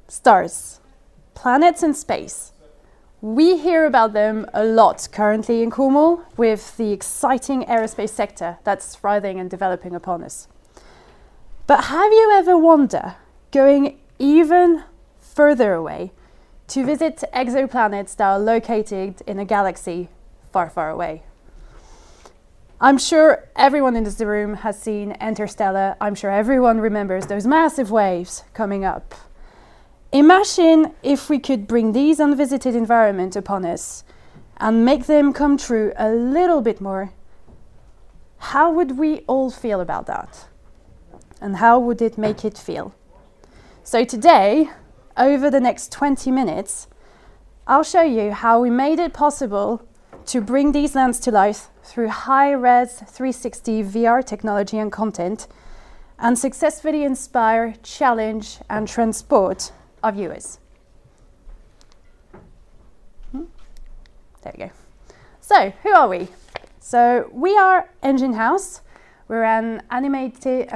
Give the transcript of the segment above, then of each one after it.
Stars, planets in space. We hear about them a lot currently in Cornwall with the exciting aerospace sector that's thriving and developing upon us. But have you ever wondered, going even further away, to visit exoplanets that are located in a galaxy far, far away? I'm sure everyone in this room has seen Interstellar. I'm sure everyone remembers those massive waves coming up. Imagine if we could bring these unvisited environments upon us and make them come true a little bit more. How would we all feel about that? And how would it make it feel? So today, over the next 20 minutes, I'll show you how we made it possible to bring these lands to life through high-res 360 VR technology and content, and successfully inspire, challenge, and transport our viewers. There we go. So, who are we? So, we are Engine House. We're an animation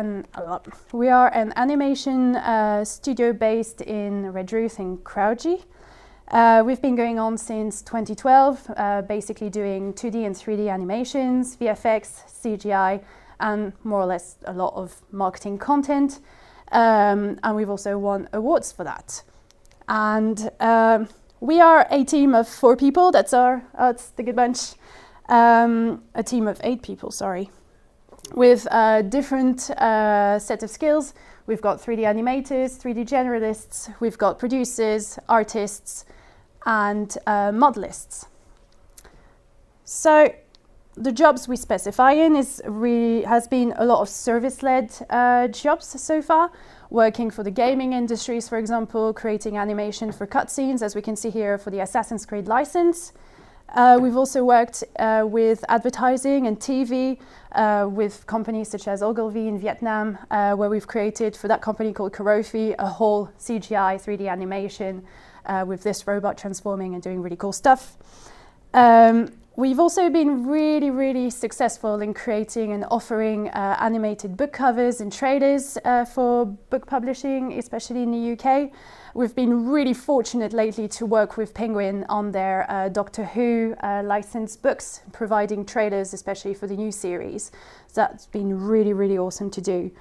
studio based in Redruth in Crouchy. We've been going on since 2012, basically doing 2D and 3D animations, VFX, CGI, and more or less a lot of marketing content. And we've also won awards for that. And we are a team of 4 people. That's the good bunch. A team of 8 people, sorry, with different set of skills. We've got 3D animators, 3D generalists, we've got producers, artists, and modelists. So the jobs we specify in has been a lot of service-led jobs so far, working for the gaming industries, for example, creating animation for cutscenes, as we can see here for the Assassin's Creed license. We've also worked with advertising and TV with companies such as Ogilvy in Vietnam, where we've created for that company called Karofi a whole CGI 3D animation with this robot transforming and doing really cool stuff. We've also been really, really successful in creating and offering animated book covers and trailers for book publishing, especially in the UK. We've been really fortunate lately to work with Penguin on their Doctor Who licensed books, providing trailers, especially for the new series. So that's been really, really awesome to do.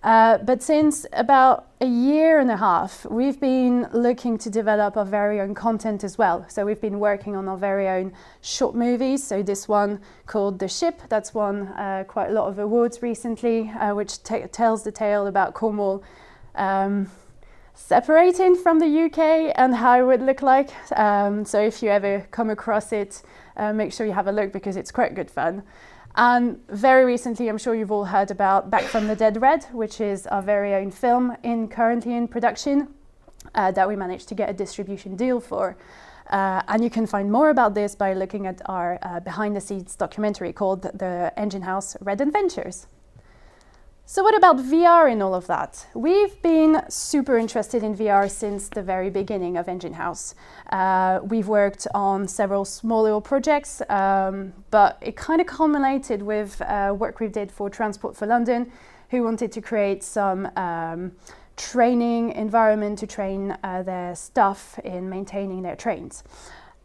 But since about a year and a half, we've been looking to develop our very own content as well. So we've been working on our very own short movies. So this one called The Ship, that's won quite a lot of awards recently, which tells the tale about Cornwall separating from the UK and how it would look like. So if you ever come across it, make sure you have a look because it's quite good fun. And very recently, I'm sure you've all heard about Back from the Dead Red, which is our very own film currently in production that we managed to get a distribution deal for. And you can find more about this by looking at our behind-the-scenes documentary called The Engine House Red Adventures. So what about VR in all of that? We've been super interested in VR since the very beginning of Engine House. We've worked on several small little projects, but it kind of culminated with work we did for Transport for London, who wanted to create some training environment to train their staff in maintaining their trains.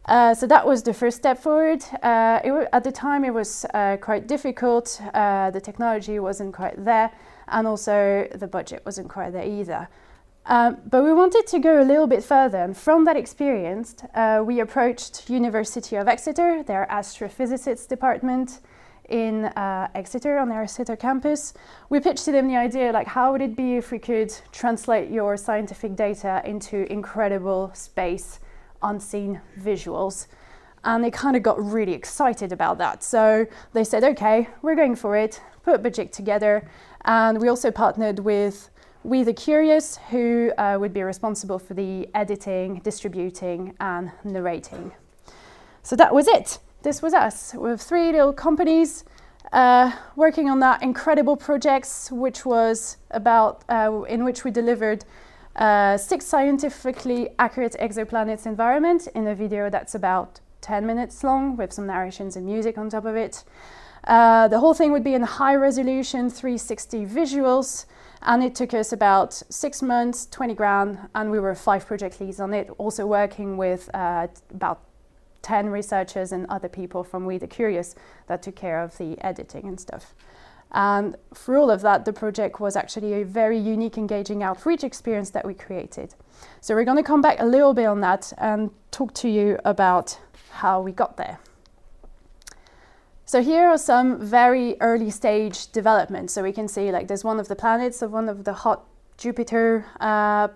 So that was the first step forward. At the time it was quite difficult, the technology wasn't quite there, and also the budget wasn't quite there either. But we wanted to go a little bit further, and from that experience we approached University of Exeter, their astrophysics department in Exeter, on their Exeter campus. We pitched to them the idea, like, how would it be if we could translate your scientific data into incredible space unseen visuals, and they kind of got really excited about that. So they said, okay, we're going for it, put a budget together, and we also partnered with We the Curious, who would be responsible for the editing, distributing, and narrating. So that was it. This was us, with 3 little companies working on that incredible projects, which was about, in which we delivered 6 scientifically accurate exoplanets environment in a video that's about 10 minutes long with some narrations and music on top of it. The whole thing would be in high resolution 360 visuals, and it took us about 6 months, 20 grand, and we were 5 project leads on it, also working with about 10 researchers and other people from We the Curious that took care of the editing and stuff. And for all of that, the project was actually a very unique, engaging outreach experience that we created. So we're going to come back a little bit on that and talk to you about how we got there. So here are some very early stage developments. So we can see like there's one of the planets of one of the hot Jupiter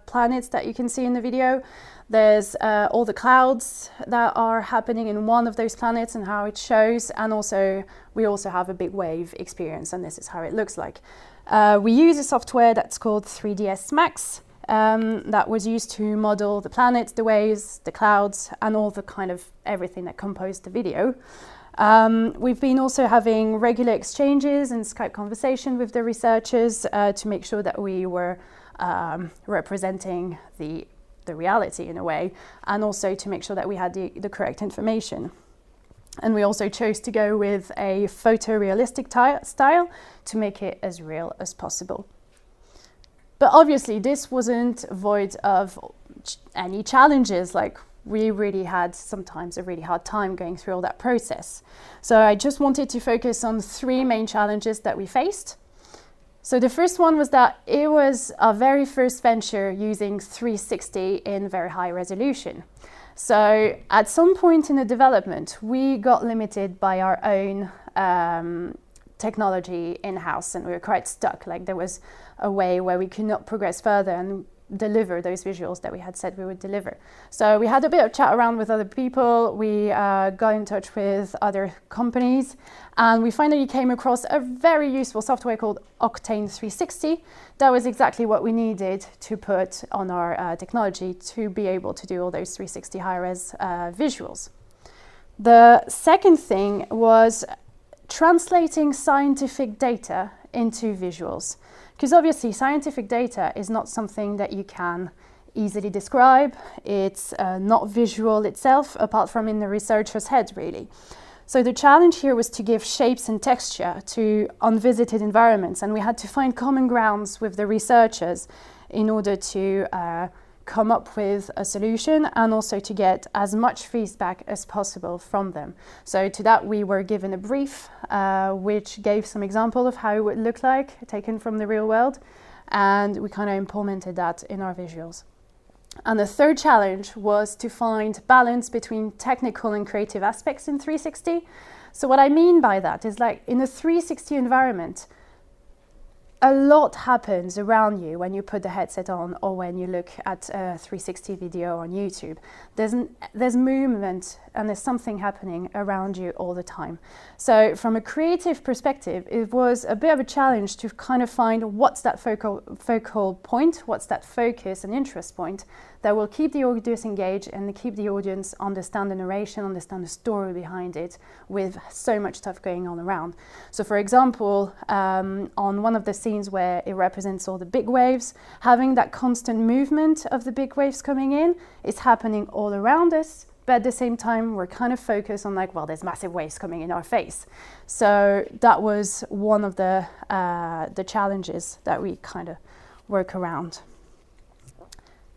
planets that you can see in the video. There's all the clouds that are happening in one of those planets and how it shows, and also we also have a big wave experience, and this is how it looks like. We use a software that's called 3ds Max that was used to model the planets, the waves, the clouds, and all the kind of everything that composed the video. We've been also having regular exchanges and Skype conversation with the researchers to make sure that we were representing the reality in a way, and also to make sure that we had the correct information. And we also chose to go with a photorealistic style to make it as real as possible. But obviously this wasn't void of any challenges. Like, we really had sometimes a really hard time going through all that process. So I just wanted to focus on 3 main challenges that we faced. So the first one was that it was our very first venture using 360 in very high resolution. So at some point in the development, we got limited by our own technology in-house, and we were quite stuck. Like, there was a way where we could not progress further and deliver those visuals that we had said we would deliver. So we had a bit of chat around with other people. We got in touch with other companies, and we finally came across a very useful software called Octane 360. That was exactly what we needed to put on our technology to be able to do all those 360 high-res visuals. The second thing was translating scientific data into visuals. Because obviously scientific data is not something that you can easily describe. It's not visual itself, apart from in the researcher's head, really. So the challenge here was to give shapes and texture to unvisited environments, and we had to find common grounds with the researchers in order to come up with a solution, and also to get as much feedback as possible from them. So to that we were given a brief which gave some example of how it would look like, taken from the real world, and we kind of implemented that in our visuals. And the third challenge was to find balance between technical and creative aspects in 360. So what I mean by that is, like, in a 360 environment, a lot happens around you when you put the headset on or when you look at a 360 video on YouTube. There's movement and there's something happening around you all the time. So from a creative perspective, it was a bit of a challenge to kind of find what's that focal point, what's that focus and interest point that will keep the audience engaged and keep the audience understand the narration, understand the story behind it, with so much stuff going on around. So for example, on one of the scenes where it represents all the big waves, having that constant movement of the big waves coming in is happening all around us, but at the same time we're kind of focused on, like, well, there's massive waves coming in our face. So that was one of the challenges that we kind of work around.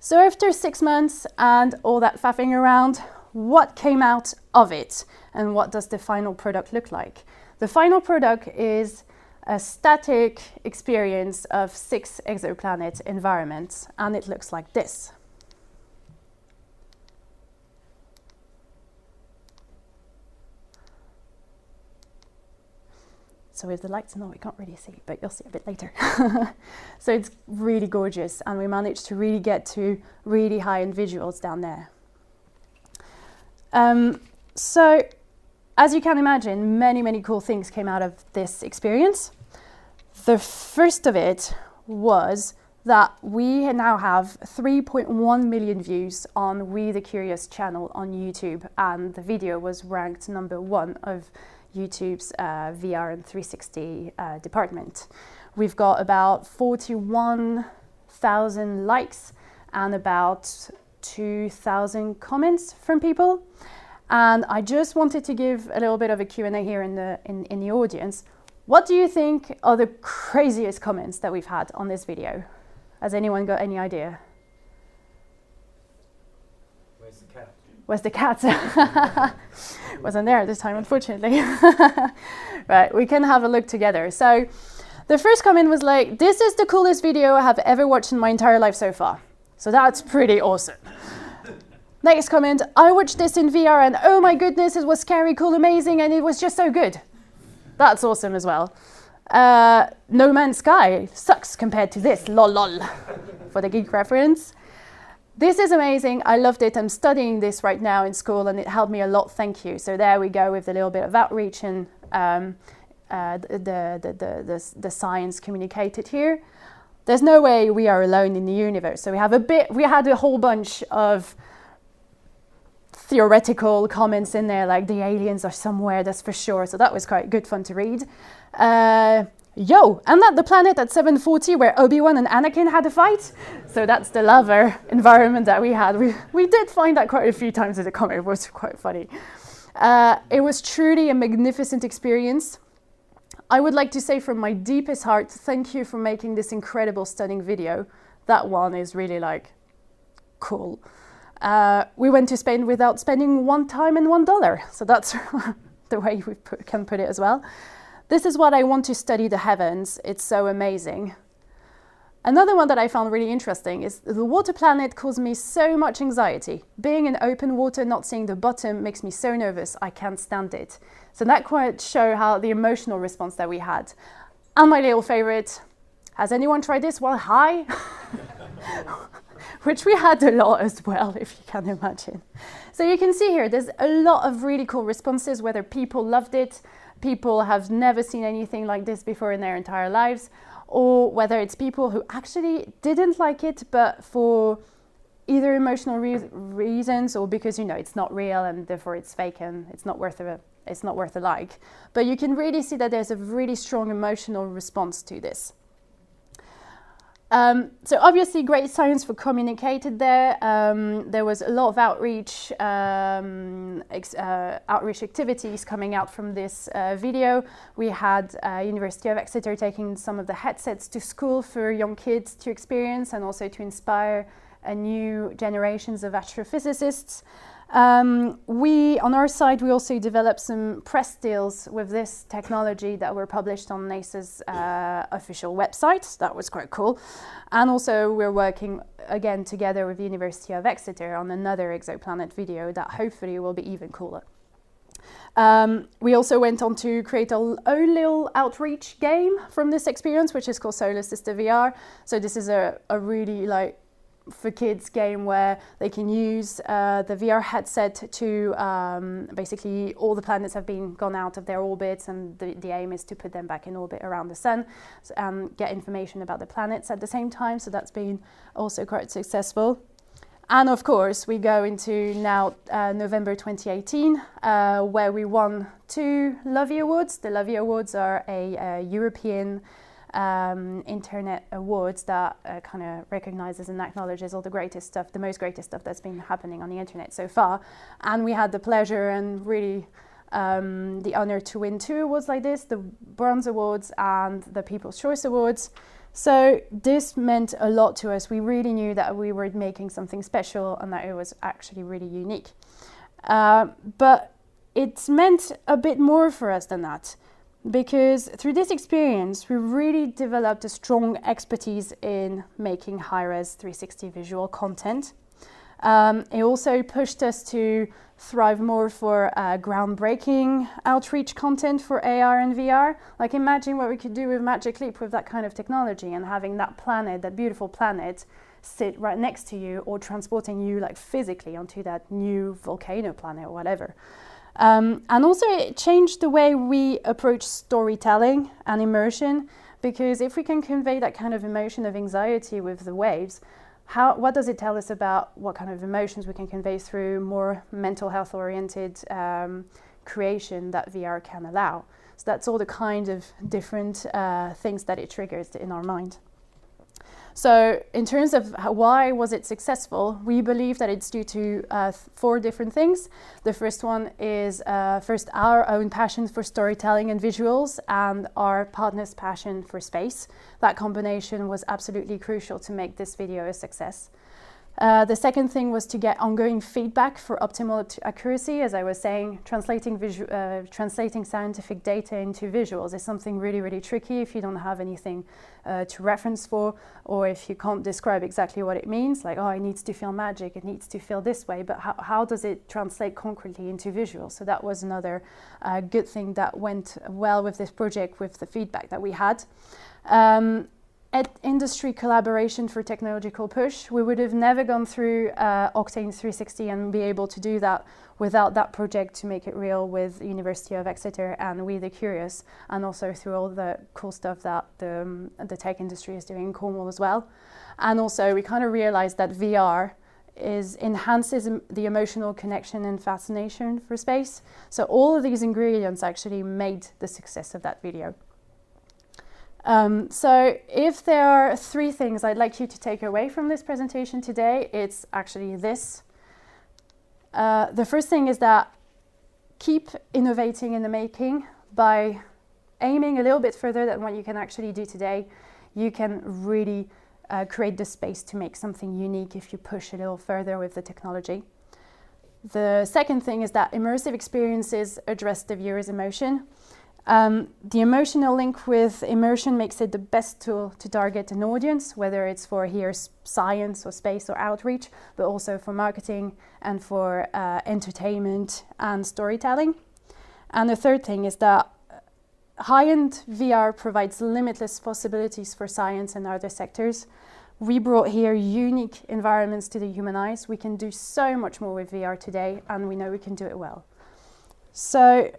So after 6 months and all that faffing around, what came out of it and what does the final product look like? The final product is a static experience of 6 exoplanet environments, and it looks like this. So with the lights on, we can't really see, but you'll see a bit later. So it's really gorgeous, and we managed to really get to really high-end visuals down there. So as you can imagine, many cool things came out of this experience. The first of it was that we now have 3.1 million views on We the Curious channel on YouTube, and the video was ranked #1 of YouTube's VR and 360 department. We've got about 41,000 likes and about 2,000 comments from people. And I just wanted to give a little bit of a Q&A here in the audience. What do you think are the craziest comments that we've had on this video? Has anyone got any idea? Where's the cat? Where's the cat? Wasn't there at this time, unfortunately. Right, we can have a look together. So the first comment was like, this is the coolest video I have ever watched in my entire life so far. So that's pretty awesome. Next comment, I watched this in VR and oh my goodness, it was scary, cool, amazing, and it was just so good. That's awesome as well. No Man's Sky sucks compared to this, lol lol, for the geek reference. This is amazing, I loved it, I'm studying this right now in school and it helped me a lot, thank you. So there we go with a little bit of outreach and the science communicated here. There's no way we are alone in the universe. So we had a whole bunch of theoretical comments in there, like the aliens are somewhere, that's for sure. So that was quite good fun to read. Yo, and that the planet at 7:40 where Obi-Wan and Anakin had a fight. So that's the lava environment that we had. We did find that quite a few times in the comic. It was quite funny. It was truly a magnificent experience. I would like to say from my deepest heart, thank you for making this incredible, stunning video. That one is really like cool. We went to Spain without spending one time and $1. So that's the way we can put it as well. This is what I want to study the heavens. It's so amazing. Another one that I found really interesting is the water planet caused me so much anxiety. Being in open water, not seeing the bottom makes me so nervous. I can't stand it. So that quite show how the emotional response that we had. And my little favorite, has anyone tried this while high? Which we had a lot as well, if you can imagine. So you can see here, there's a lot of really cool responses, whether people loved it, people have never seen anything like this before in their entire lives, or whether it's people who actually didn't like it, but for either emotional reasons or because, you know, it's not real and therefore it's fake and it's not worth a like. But you can really see that there's a really strong emotional response to this. So obviously great science for communicated there. There was a lot of outreach activities coming out from this video. We had University of Exeter taking some of the headsets to school for young kids to experience and also to inspire new generations of astrophysicists. On our side, we also developed some press deals with this technology that were published on NASA's official website. That was quite cool. And also we're working again together with the University of Exeter on another exoplanet video that hopefully will be even cooler. We also went on to create our own little outreach game from this experience, which is called Solar Sister VR. So this is a really for kids game where they can use the VR headset to basically all the planets have gone out of their orbits, and the aim is to put them back in orbit around the sun and get information about the planets at the same time. So that's been also quite successful. And of course we go into now November 2018 where we won 2 Lovey Awards. The Lovey Awards are a European internet awards that kind of recognizes and acknowledges all the greatest stuff, the most greatest stuff that's been happening on the internet so far. And we had the pleasure and really the honor to win 2 awards like this, the Bronze Awards and the People's Choice Awards. So this meant a lot to us. We really knew that we were making something special and that it was actually really unique. But it's meant a bit more for us than that, because through this experience, we really developed a strong expertise in making high-res 360 visual content. It also pushed us to thrive more for groundbreaking outreach content for AR and VR. Like, imagine what we could do with Magic Leap with that kind of technology, and having that planet, that beautiful planet, sit right next to you, or transporting you like physically onto that new volcano planet or whatever. And also it changed the way we approach storytelling and immersion, because if we can convey that kind of emotion of anxiety with the waves, what does it tell us about what kind of emotions we can convey through more mental health oriented creation that VR can allow? So that's all the kind of different things that it triggers in our mind. So in terms of why was it successful, we believe that it's due to 4 different things. The first one is first our own passion for storytelling and visuals, and our partner's passion for space. That combination was absolutely crucial to make this video a success. The second thing was to get ongoing feedback for optimal accuracy. As I was saying, translating scientific data into visuals is something really, really tricky if you don't have anything to reference for, or if you can't describe exactly what it means, like, oh, it needs to feel magic, it needs to feel this way, but how does it translate concretely into visuals? So that was another good thing that went well with this project, with the feedback that we had. At industry collaboration for technological push, we would have never gone through Octane 360 and be able to do that without that project to make it real with University of Exeter and We the Curious, and also through all the cool stuff that the tech industry is doing in Cornwall as well. And also we kind of realized that VR enhances the emotional connection and fascination for space. So all of these ingredients actually made the success of that video. So if there are 3 things I'd like you to take away from this presentation today, it's actually this. The first thing is that keep innovating in the making. By aiming a little bit further than what you can actually do today, you can really create the space to make something unique if you push a little further with the technology. The second thing is that immersive experiences address the viewer's emotion. The emotional link with immersion makes it the best tool to target an audience, whether it's for science or space or outreach, but also for marketing and for entertainment and storytelling. And the third thing is that high-end VR provides limitless possibilities for science and other sectors. We brought here unique environments to the human eyes. We can do so much more with VR today, and we know we can do it well. So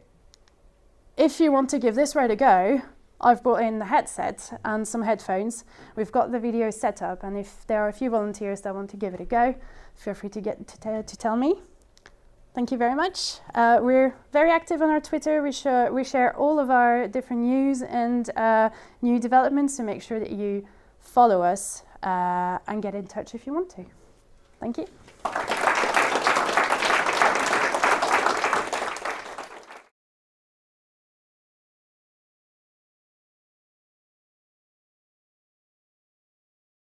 if you want to give this right a go, I've brought in the headset and some headphones. We've got the video set up, and if there are a few volunteers that want to give it a go, feel free to to tell me. Thank you very much. We're very active on our Twitter. We share all of our different news and new developments, so make sure that you follow us and get in touch if you want to. Thank you.